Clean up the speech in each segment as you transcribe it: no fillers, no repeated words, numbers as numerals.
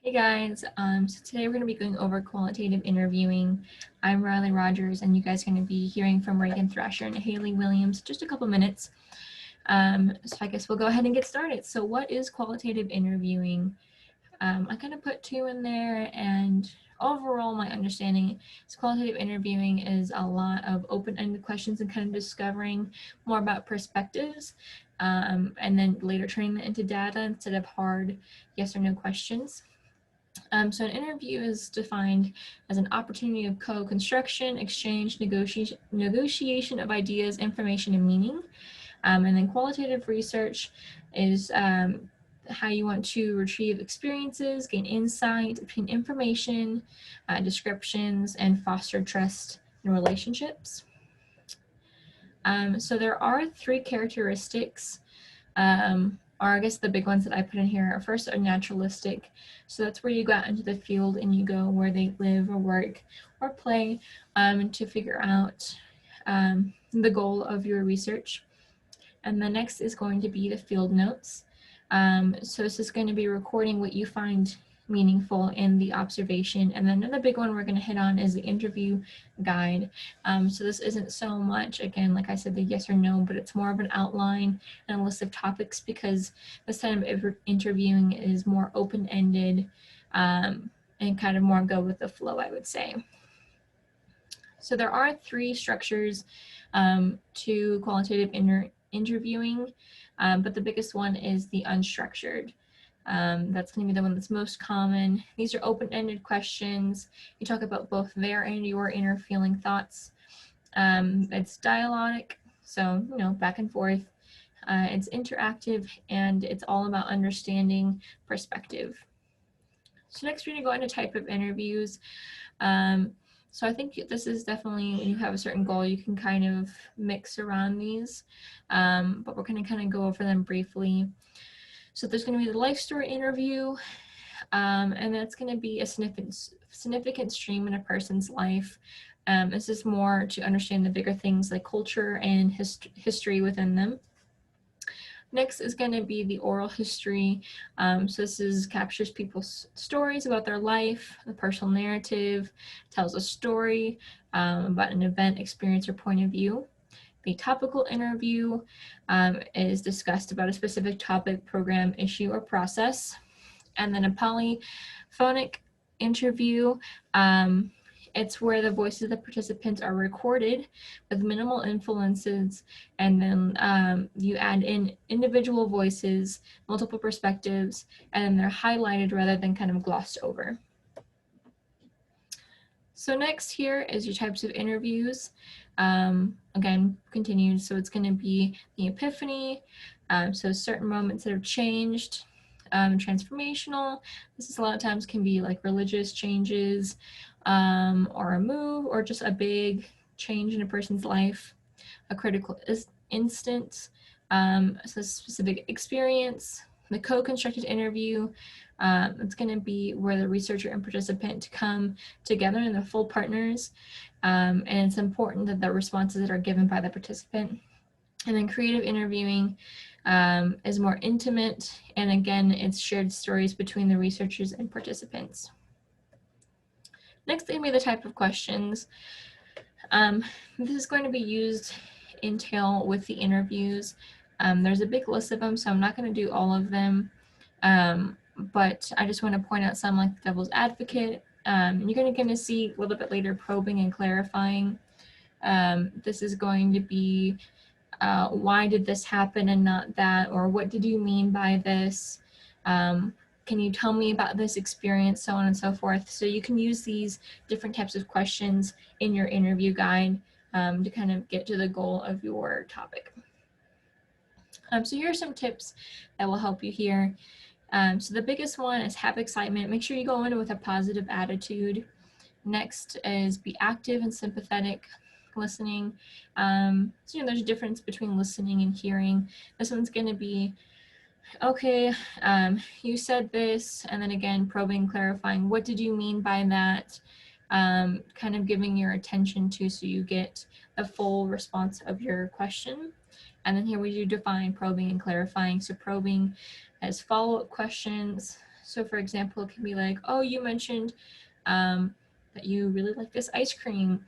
Hey guys, so today we're going to be going over qualitative interviewing. I'm Riley Rogers, and you guys are going to be hearing from Reagan Thrasher and Haley Williams just a couple minutes. So I guess we'll go ahead and get started. So what is qualitative interviewing? I kind of put two in there, and overall my understanding is qualitative interviewing is a lot of open-ended questions and kind of discovering more about perspectives, and then later turning that into data instead of hard yes or no questions. So an interview is defined as an opportunity of co-construction, exchange, negotiation of ideas, information, and meaning. And then qualitative research is how you want to retrieve experiences, gain insight, obtain information, descriptions, and foster trust in relationships. So there are three characteristics, or I guess the big ones that I put in here are first are naturalistic. So that's where you go out into the field and you go where they live or work or play, to figure out the goal of your research. And the next is going to be the field notes. So this is going to be recording what you find meaningful in the observation. And then another big one we're going to hit on is the interview guide. So this isn't so much, again, like I said, the yes or no, but it's more of an outline and a list of topics, because this time of interviewing is more open-ended, and kind of more go with the flow, I would say. So there are three structures to qualitative interviewing, but the biggest one is the unstructured. That's going to be the one that's most common. These are open-ended questions. You talk about both their and your inner feeling thoughts. It's dialogic, so back and forth. It's interactive, and it's all about understanding perspective. So next we're going to go into type of interviews. So I think this is definitely, when you have a certain goal, you can kind of mix around these, but we're going to kind of go over them briefly. So there's going to be the life story interview, and that's going to be a significant stream in a person's life. This is more to understand the bigger things like culture and history within them. Next is going to be the oral history. So this captures people's stories about their life. The personal narrative tells a story about an event, experience, or point of view. The topical interview is discussed about a specific topic, program, issue, or process. And then a polyphonic interview, it's where the voices of the participants are recorded with minimal influences, and then you add in individual voices, multiple perspectives, and they're highlighted rather than kind of glossed over. So next here is your types of interviews. Again, continued, so it's going to be the epiphany, so certain moments that have changed, transformational. This is a lot of times can be like religious changes, or a move, or just a big change in a person's life. A critical instance, so a specific experience. The co-constructed interview, it's going to be where the researcher and participant come together and they're full partners, and it's important that the responses that are given by the participant. And then creative interviewing is more intimate, and again, it's shared stories between the researchers and participants. Next, going to be the type of questions. This is going to be used in tail with the interviews. There's a big list of them, so I'm not going to do all of them, but I just want to point out some, like the devil's advocate. You're going to see a little bit later probing and clarifying. This is going to be why did this happen and not that, or what did you mean by this? Can you tell me about this experience, so on and so forth. So you can use these different types of questions in your interview guide to kind of get to the goal of your topic. So here are some tips that will help you here. So the biggest one is have excitement. Make sure you go in with a positive attitude. Next is be active and sympathetic. Listening. So there's a difference between listening and hearing. This one's going to be, okay, you said this, and then again, probing, clarifying, what did you mean by that? Kind of giving your attention to, so you get a full response of your question. And then here we do define probing and clarifying. So probing as follow-up questions. So for example, it can be like, oh, you mentioned that you really like this ice cream.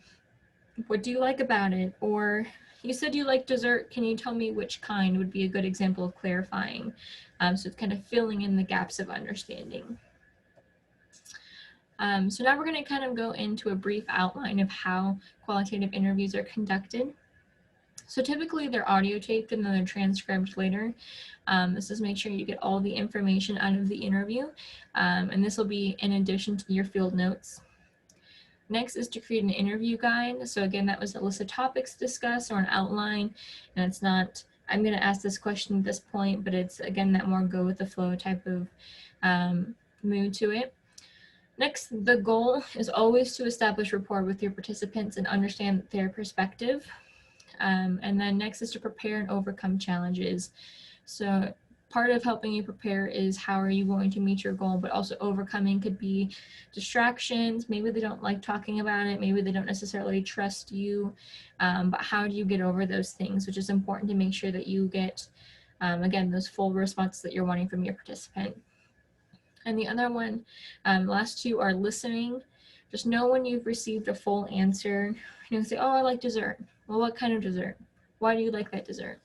What do you like about it? Or you said you like dessert. Can you tell me which kind would be a good example of clarifying? So it's kind of filling in the gaps of understanding. So now we're going to kind of go into a brief outline of how qualitative interviews are conducted. So typically they're audio taped and then they're transcribed later. This is make sure you get all the information out of the interview, and this will be in addition to your field notes. Next is to create an interview guide. So again, that was a list of topics discussed or an outline, and it's not, I'm going to ask this question at this point, but it's again that more go with the flow type of mood to it. Next, the goal is always to establish rapport with your participants and understand their perspective. And then next is to prepare and overcome challenges. So part of helping you prepare is how are you going to meet your goal, but also overcoming could be distractions. Maybe they don't like talking about it. Maybe they don't necessarily trust you. But how do you get over those things, which is important to make sure that you get, again, those full responses that you're wanting from your participant. And the other one, last two are listening. Just know when you've received a full answer. You know, say, oh, I like dessert. Well, what kind of dessert? Why do you like that dessert?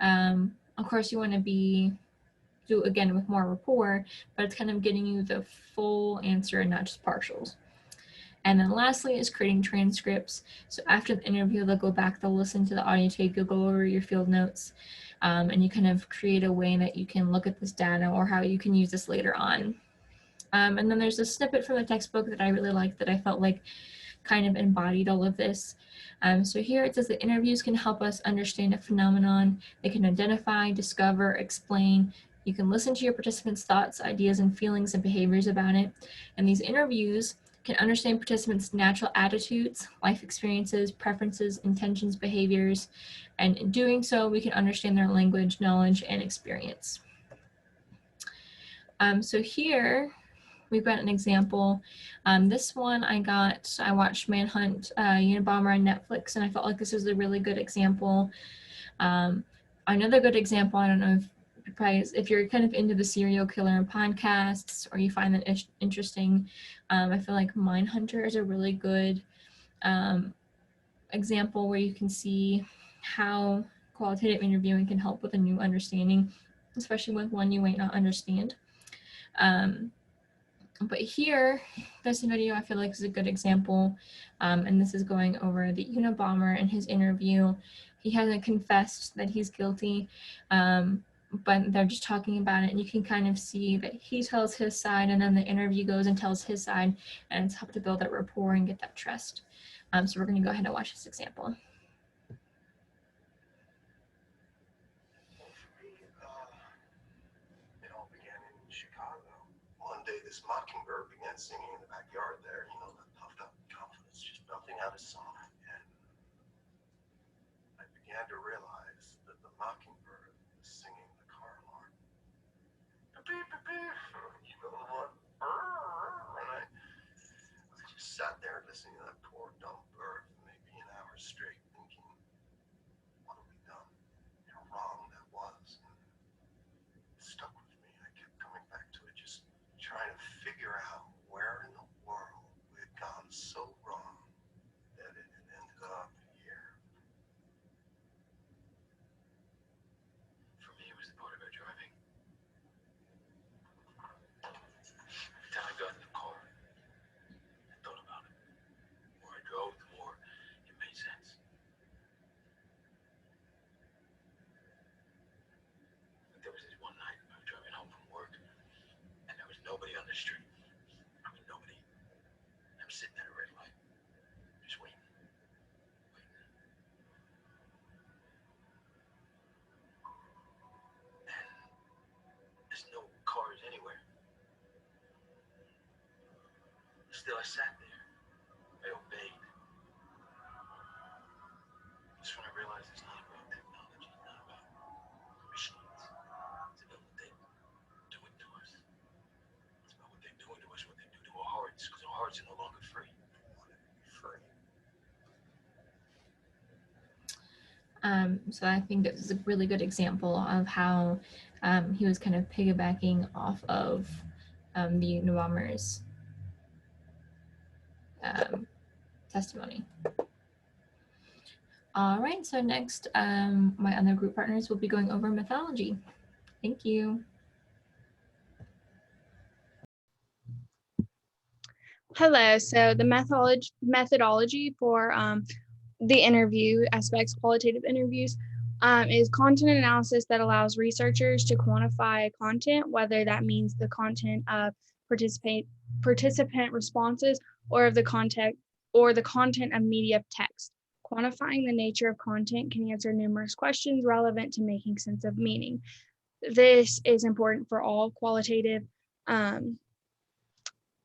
Of course, you want to do again with more rapport, but it's kind of getting you the full answer and not just partials. And then lastly is creating transcripts. So after the interview, they'll go back, they'll listen to the audio tape, you'll go over your field notes, and you kind of create a way that you can look at this data or how you can use this later on. And then there's a snippet from the textbook that I really liked that I felt like kind of embodied all of this. So here it says that interviews can help us understand a phenomenon. They can identify, discover, explain. You can listen to your participants' thoughts, ideas, and feelings and behaviors about it. And these interviews can understand participants' natural attitudes, life experiences, preferences, intentions, behaviors. And in doing so, we can understand their language, knowledge, and experience. So here, we've got an example. This one I watched Manhunt Unabomber on Netflix, and I felt like this was a really good example. Another good example, I don't know if you're kind of into the serial killer podcasts or you find that interesting, I feel like Mindhunter is a really good example where you can see how qualitative interviewing can help with a new understanding, especially with one you might not understand. But here, this video I feel like is a good example, and this is going over the Unabomber in his interview. He hasn't confessed that he's guilty, but they're just talking about it, and you can kind of see that he tells his side, and then the interview goes and tells his side, and it's helped to build that rapport and get that trust. So we're going to go ahead and watch this example. This mockingbird began singing in the backyard there, you know, that puffed up confidence, just melting out his song. And I began to realize that the mockingbird was singing the car alarm. Beep, beep, beep. You know what? And I just sat there listening to that poor dumb bird for maybe an hour straight, thinking, what have we done? How wrong that was. And it stuck with me. I kept coming back to it, just trying to figure out where in the world we had gone so wrong that it had ended up here. For me, it was the part about driving. Every time I got in the car, I thought about it. The more I drove, the more it made sense. There was this one night I was driving home from work, and there was nobody on the street. I mean, nobody. I'm sitting at a red light, just waiting. And there's no cars anywhere. Still, I sat there. I obeyed. That's when I realized it's not about technology, it's not about machines. It's about what they're doing to us. It's about what they're doing to us, what they do to our hearts, because our hearts are no longer free. We want to be free. So I think this is a really good example of how he was kind of piggybacking off of the Unabomber's testimony. All right, so next, my other group partners will be going over methodology. Thank you. Hello, so the methodology for the interview aspects, qualitative interviews, is content analysis that allows researchers to quantify content, whether that means the content of participant responses or of the content of media text. Quantifying the nature of content can answer numerous questions relevant to making sense of meaning. This is important for all qualitative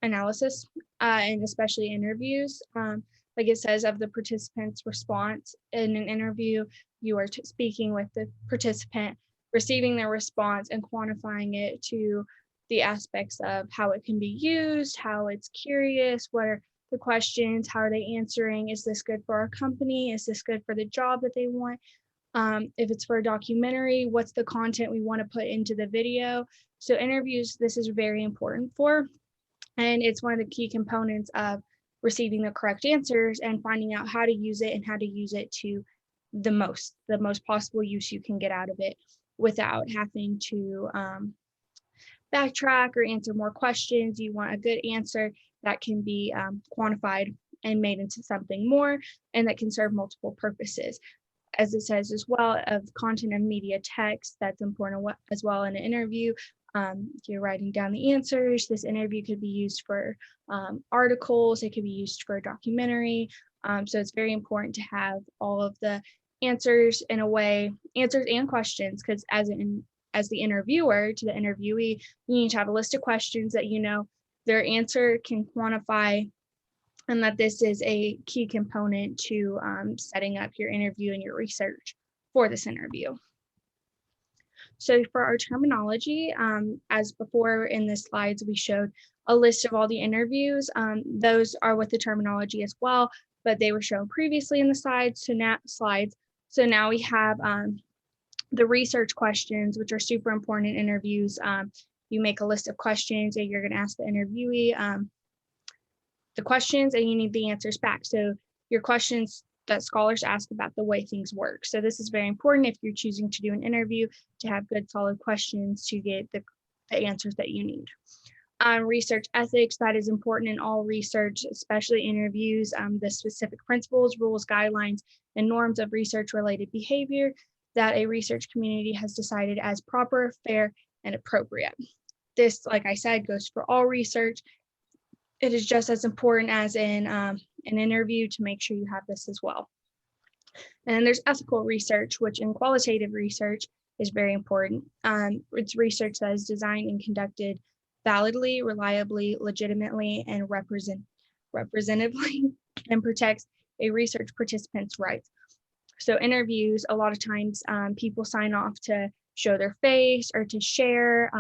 analysis and especially interviews. Like it says, of the participant's response in an interview, you are speaking with the participant, receiving their response and quantifying it to the aspects of how it can be used, how it's curious, what are the questions, how are they answering, is this good for our company, is this good for the job that they want? If it's for a documentary, what's the content we want to put into the video? So interviews, this is very important for, and it's one of the key components of receiving the correct answers and finding out how to use it and how to use it to the most possible use you can get out of it without having to backtrack or answer more questions. You want a good answer that can be quantified and made into something more and that can serve multiple purposes. As it says as well, of content and media text, that's important as well in an interview. You're writing down the answers. This interview could be used for articles. It could be used for a documentary. So it's very important to have all of the answers in a way, answers and questions, because as the interviewer to the interviewee, you need to have a list of questions that you know their answer can quantify, and that this is a key component to setting up your interview and your research for this interview. So for our terminology, as before in the slides, we showed a list of all the interviews. Those are with the terminology as well, but they were shown previously in the slides. So now we have the research questions, which are super important in interviews. You make a list of questions and you're going to ask the interviewee the questions, and you need the answers back. So your questions that scholars ask about the way things work. So this is very important if you're choosing to do an interview, to have good solid questions to get the answers that you need. Research ethics, that is important in all research, especially interviews, the specific principles, rules, guidelines, and norms of research-related behavior that a research community has decided as proper, fair, and appropriate. This, like I said, goes for all research. It is just as important as in an interview to make sure you have this as well. And then there's ethical research, which in qualitative research is very important. It's research that is designed and conducted validly, reliably, legitimately, and representatively, and protects a research participant's rights. So interviews, a lot of times people sign off to show their face or to share,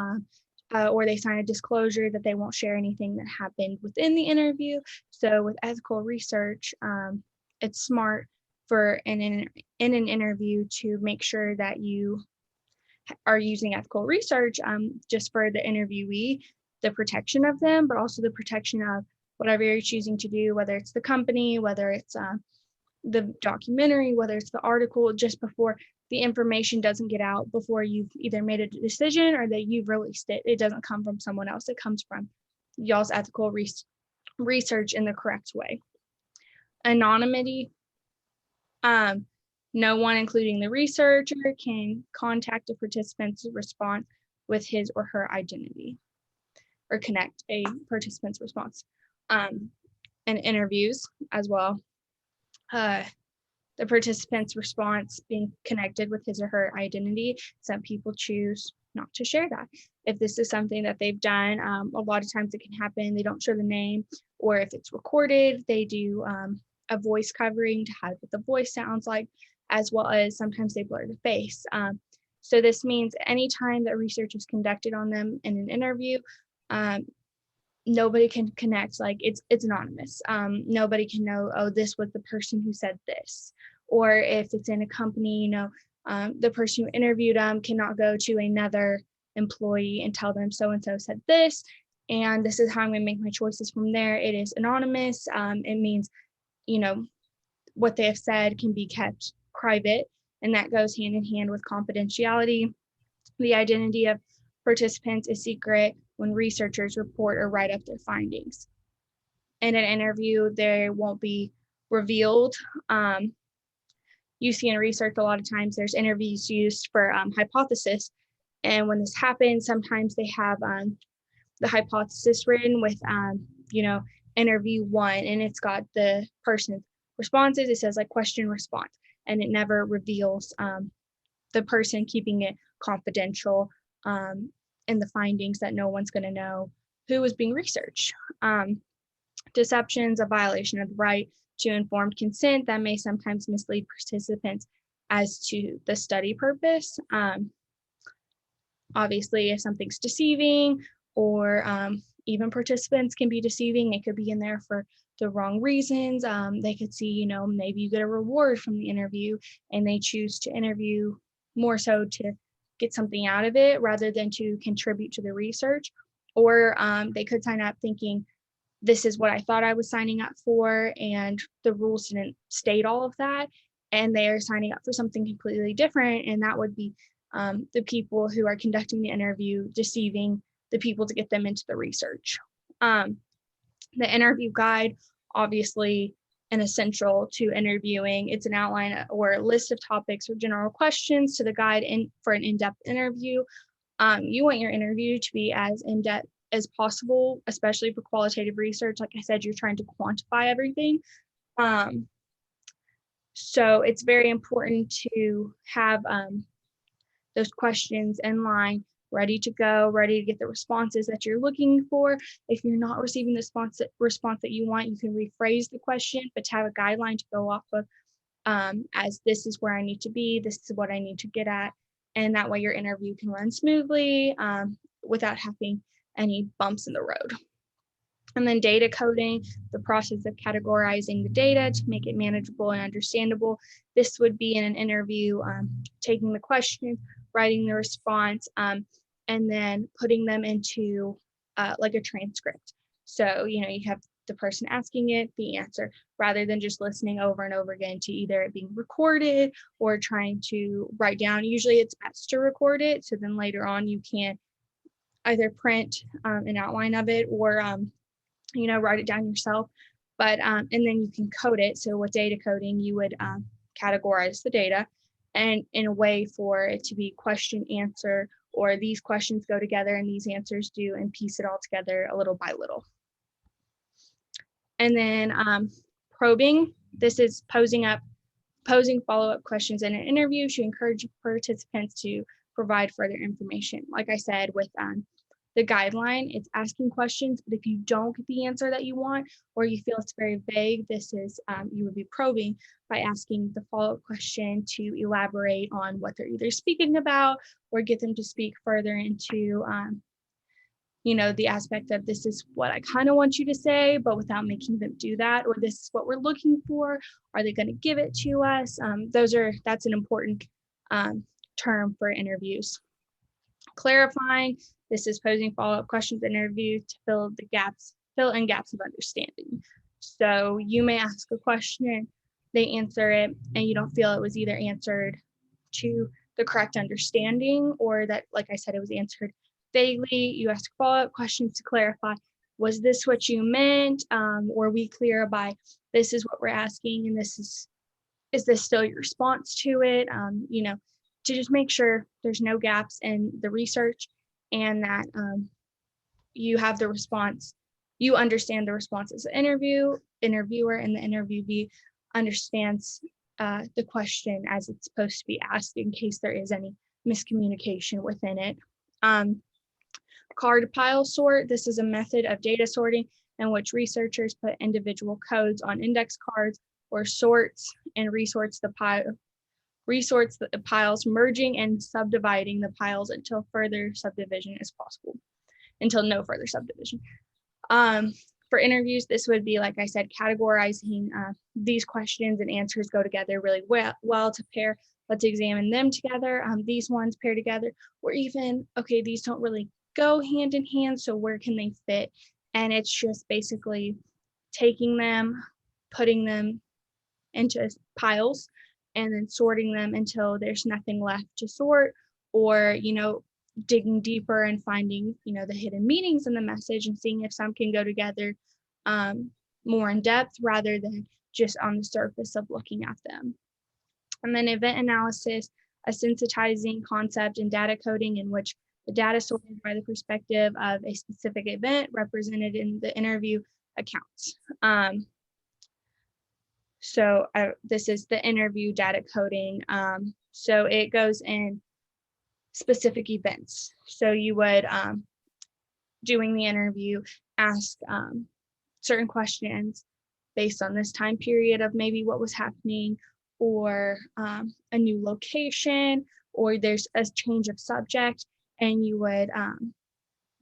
or they sign a disclosure that they won't share anything that happened within the interview. So with ethical research, it's smart for in an interview to make sure that you are using ethical research just for the interviewee, the protection of them, but also the protection of whatever you're choosing to do, whether it's the company, whether it's the documentary, whether it's the article, just before the information doesn't get out, before you've either made a decision or that you've released it. It doesn't come from someone else. It comes from y'all's ethical research in the correct way. Anonymity. No one, including the researcher, can contact a participant's response with his or her identity or connect a participant's response. And interviews as well. The participant's response being connected with his or her identity. Some people choose not to share that. If this is something that they've done, a lot of times it can happen, they don't show the name, or if it's recorded, they do a voice covering to hide what the voice sounds like, as well as sometimes they blur the face. So this means anytime that research is conducted on them in an interview, nobody can connect, like it's anonymous. Nobody can know, oh, this was the person who said this. Or if it's in a company, the person who interviewed them cannot go to another employee and tell them so-and-so said this. and this is how I'm going to make my choices from there. It is anonymous. It means, you know, what they have said can be kept private, and that goes hand in hand with confidentiality. The identity of participants is secret when researchers report or write up their findings. In an interview, they won't be revealed. You see in research a lot of times there's interviews used for hypothesis, and when this happens, sometimes they have the hypothesis written with you know, interview 1, and it's got the person's responses. It says like question response, and it never reveals the person, keeping it confidential in the findings, that no one's going to know who is being researched. Deception's a violation of the right to informed consent that may sometimes mislead participants as to the study purpose. Obviously, if something's deceiving, or even participants can be deceiving, it could be in there for the wrong reasons. They could see, you know, maybe you get a reward from the interview and they choose to interview more so to get something out of it rather than to contribute to the research. Or they could sign up thinking, this is what I thought I was signing up for, and the rules didn't state all of that, and they are signing up for something completely different, and that would be the people who are conducting the interview deceiving the people to get them into the research. The interview guide, obviously an essential to interviewing. It's an outline or a list of topics or general questions to the guide for an in-depth interview. You want your interview to be as in-depth as possible, especially for qualitative research. Like I said, you're trying to quantify everything. So it's very important to have those questions in line, ready to go, ready to get the responses that you're looking for. If you're not receiving the response that you want, you can rephrase the question, but to have a guideline to go off of, as this is where I need to be, this is what I need to get at. And that way your interview can run smoothly without having any bumps in the road. And then data coding, the process of categorizing the data to make it manageable and understandable. This would be in an interview, taking the question, writing the response, and then putting them into like a transcript. So, you know, you have the person asking it, the answer, rather than just listening over and over again to either it being recorded or trying to write down. Usually it's best to record it, so then later on you can either print an outline of it or you know, write it down yourself. But and then you can code it. So with data coding, you would categorize the data and in a way for it to be question answer, or these questions go together and these answers do, and piece it all together a little by little. And then probing, this is posing follow-up questions in an interview to encourage participants to provide further information. Like I said, with the guideline, it's asking questions, but if you don't get the answer that you want, or you feel it's very vague, this is, you would be probing by asking the follow-up question to elaborate on what they're either speaking about, or get them to speak further into, you know, the aspect of this is what I kind of want you to say, but without making them do that, or this is what we're looking for. Are they going to give it to us? That's an important term for interviews. Clarifying, this is posing follow-up questions in interview to fill in gaps of understanding. So you may ask a question, they answer it, and you don't feel it was either answered to the correct understanding, or that, like I said, it was answered vaguely. You ask follow-up questions to clarify, was this what you meant? Were we clear by this is what we're asking, and this is this still your response to it? You know, to just make sure there's no gaps in the research, and that you have the response, you understand the response as an interviewer, and the interviewee understands the question as it's supposed to be asked, in case there is any miscommunication within it. Card pile sort, this is a method of data sorting in which researchers put individual codes on index cards, or sorts and resorts the piles, merging and subdividing the piles until further subdivision is possible, until no further subdivision. For interviews, this would be, like I said, categorizing these questions and answers go together really well to pair. Let's examine them together. These ones pair together, or even, okay, these don't really go hand in hand. So where can they fit? And it's just basically taking them, putting them into piles, and then sorting them until there's nothing left to sort, or, digging deeper and finding, the hidden meanings in the message and seeing if some can go together more in depth rather than just on the surface of looking at them. And then event analysis, a sensitizing concept and data coding in which the data sorted by the perspective of a specific event represented in the interview accounts. So this is the interview data coding. So it goes in specific events. So you would, doing the interview, ask certain questions based on this time period of maybe what was happening, or a new location, or there's a change of subject, and you would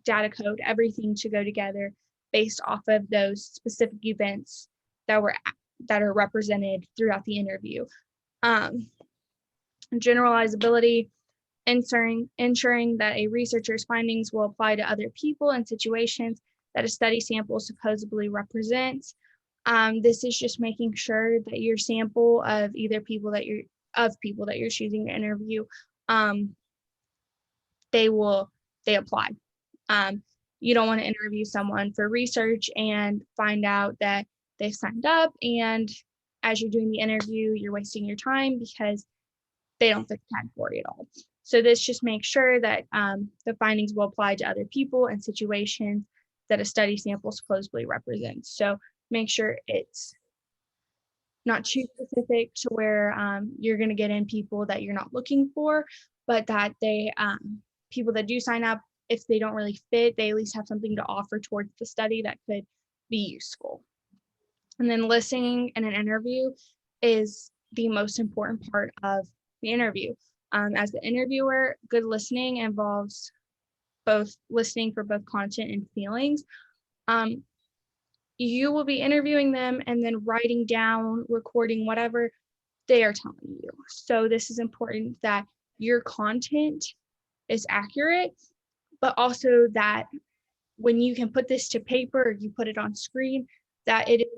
data code everything to go together based off of those specific events that are represented throughout the interview. Generalizability, ensuring that a researcher's findings will apply to other people and situations that a study sample supposedly represents. This is just making sure that your sample of either people that you're choosing to interview, they apply. You don't want to interview someone for research and find out that they've signed up, and as you're doing the interview, you're wasting your time because they don't fit the category at all. So this just makes sure that the findings will apply to other people and situations that a study sample supposedly represents. So make sure it's not too specific to where you're going to get in people that you're not looking for, but that they people that do sign up, if they don't really fit, they at least have something to offer towards the study that could be useful. And then listening in an interview is the most important part of the interview. As the interviewer, good listening involves both listening for both content and feelings. You will be interviewing them and then writing down, recording whatever they are telling you. So this is important that your content is accurate, but also that when you can put this to paper or you put it on screen, that it is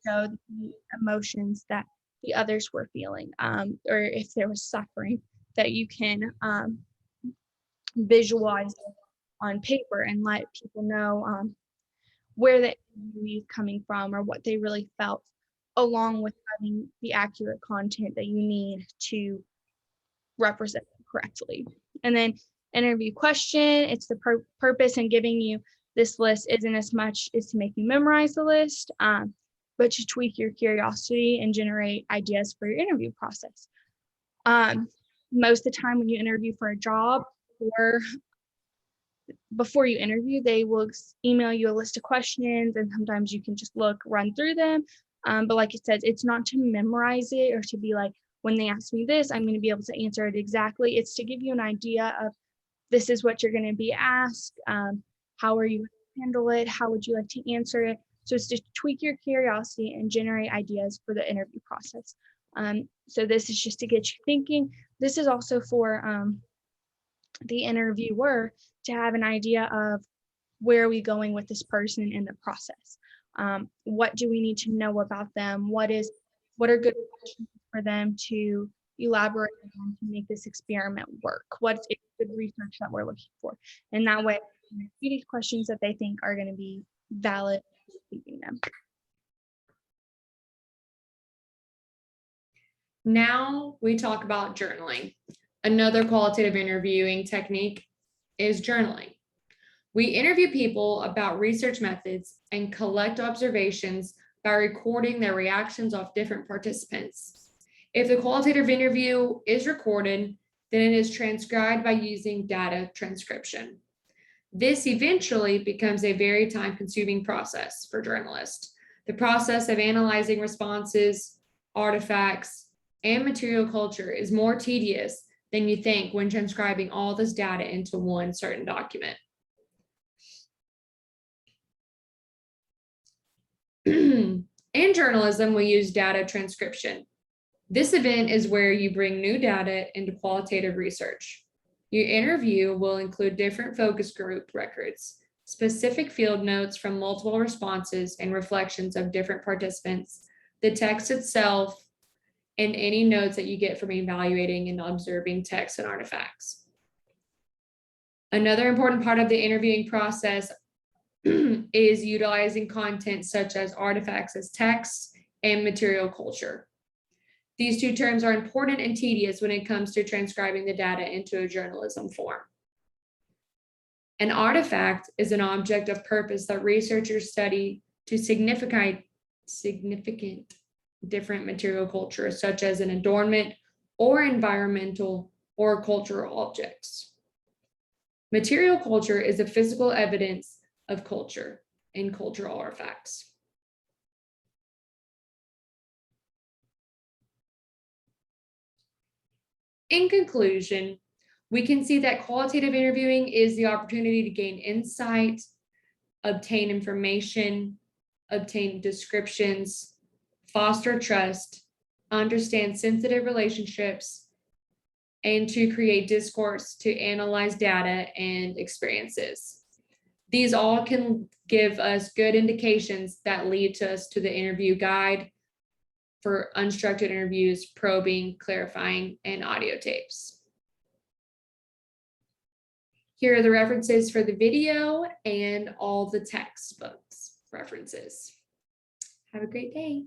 show the emotions that the others were feeling, or if there was suffering, that you can visualize it on paper and let people know where the interview is coming from or what they really felt, along with having the accurate content that you need to represent them correctly. And then interview question, it's the purpose in giving you this list isn't as much as to make you memorize the list, but to tweak your curiosity and generate ideas for your interview process. Most of the time when you interview for a job, or before you interview, they will email you a list of questions, and sometimes you can just run through them. But like it says, it's not to memorize it or to be like, when they ask me this, I'm going to be able to answer it exactly. It's to give you an idea of this is what you're going to be asked. How are you going to handle it? How would you like to answer it? So it's to tweak your curiosity and generate ideas for the interview process. So this is just to get you thinking. This is also for the interviewer to have an idea of where are we going with this person in the process. What do we need to know about them? What are good questions for them to elaborate on to make this experiment work? What's good research that we're looking for? And that way, these questions that they think are going to be valid, keeping them. Now we talk about journaling. Another qualitative interviewing technique is journaling. We interview people about research methods and collect observations by recording their reactions of different participants. If the qualitative interview is recorded, then it is transcribed by using data transcription. This eventually becomes a very time-consuming process for journalists. The process of analyzing responses, artifacts, and material culture is more tedious than you think when transcribing all this data into one certain document. In journalism, we use data transcription. This event is where you bring new data into qualitative research. Your interview will include different focus group records, specific field notes from multiple responses and reflections of different participants, the text itself, and any notes that you get from evaluating and observing text and artifacts. Another important part of the interviewing process is utilizing content such as artifacts as text and material culture. These two terms are important and tedious when it comes to transcribing the data into a journalism form. An artifact is an object of purpose that researchers study to significant different material culture, such as an adornment or environmental or cultural objects. Material culture is a physical evidence of culture and cultural artifacts. In conclusion, we can see that qualitative interviewing is the opportunity to gain insight, obtain information, obtain descriptions, foster trust, understand sensitive relationships, and to create discourse to analyze data and experiences. These all can give us good indications that lead to us to the interview guide for unstructured interviews, probing, clarifying, and audio tapes. Here are the references for the video and all the textbooks references. Have a great day.